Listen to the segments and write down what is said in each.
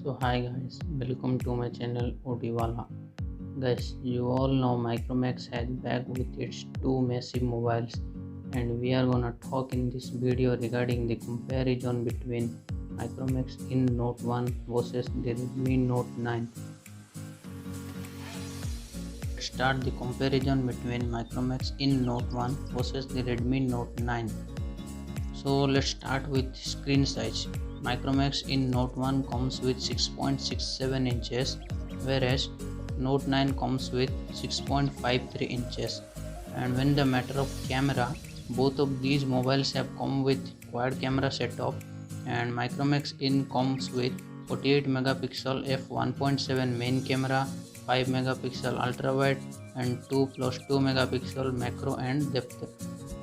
So hi guys, welcome to my channel Odiwala. Guys, you all know Micromax has back with its two massive mobiles, and we are gonna talk in this video regarding the comparison between Micromax in Note 1 versus the Redmi Note 9. Let's start the comparison between Micromax in Note 1 versus the Redmi Note 9. So let's start with screen size. Micromax in Note 1 comes with 6.67 inches, whereas Note 9 comes with 6.53 inches. And when the matter of camera, both of these mobiles have come with quad camera setup, and Micromax in comes with 48 megapixel f1.7 main camera, 5 megapixel ultra wide, and 2 plus 2 megapixel macro and depth.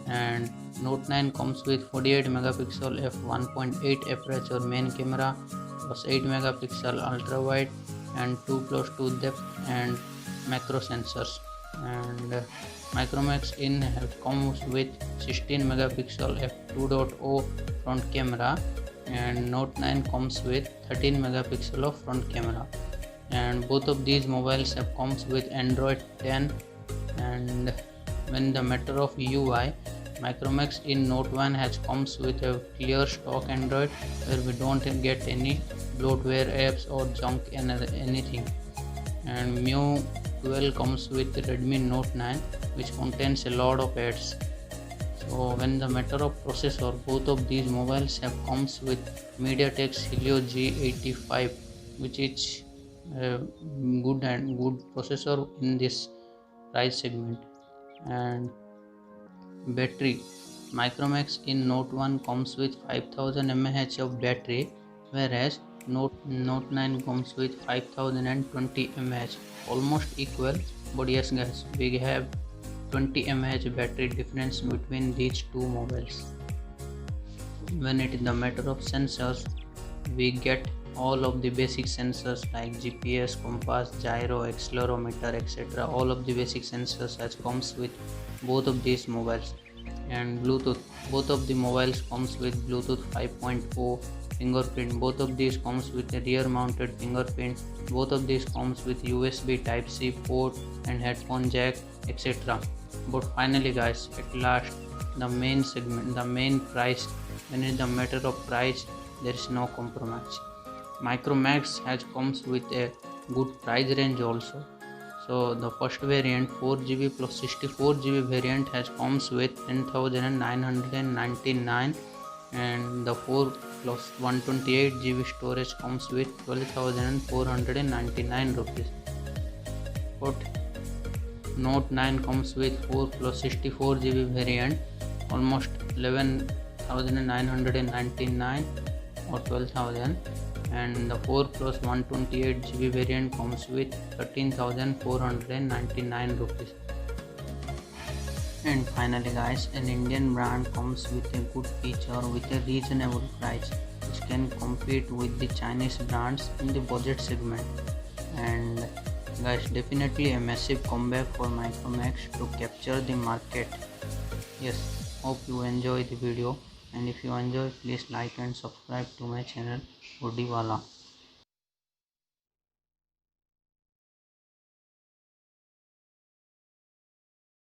And Note 9 comes with 48 megapixel f1.8 aperture main camera plus 8 megapixel ultra wide and 2 plus 2 depth and macro sensors. And Micromax in comes with 16 megapixel f2.0 front camera, and Note 9 comes with 13 megapixel of front camera. And both of these mobiles have comes with Android 10. And when the matter of UI, Micromax in Note 1 has comes with a clear stock Android where we don't get any bloatware apps or junk and anything. And MIUI 12 comes with Redmi Note 9, which contains a lot of ads. So when the matter of processor, both of these mobiles have comes with MediaTek Helio G85, which is a good processor in this price segment. And battery, Micromax in Note 1 comes with 5000 mAh of battery, whereas Note 9 comes with 5020 mAh, almost equal. But yes guys, we have 20 mAh battery difference between these two mobiles. When it is the matter of sensors, we get all of the basic sensors like GPS, compass, gyro, accelerometer, etc. All of the basic sensors as comes with both of these mobiles. And Bluetooth, both of the mobiles comes with Bluetooth 5.0, fingerprint, both of these comes with a rear mounted fingerprint, both of these comes with USB type C port and headphone jack, etc. But finally guys, at last, the main segment, the main price. When it is the matter of price, there is no compromise. Micromax has comes with a good price range also. So the first variant 4GB plus 64GB variant has comes with 10,999, and the 4 plus 128GB storage comes with 12,499 rupees. But Note 9 comes with 4 plus 64GB variant, almost 11,999 or 12,000, and the 4 plus 128GB variant comes with 13,499 rupees. And finally guys, an Indian brand comes with a good feature with a reasonable price, which can compete with the Chinese brands in the budget segment. And guys, definitely a massive comeback for Micromax to capture the market. Yes, hope you enjoy the video, and if you enjoy, please like and subscribe to my channel Odiwala.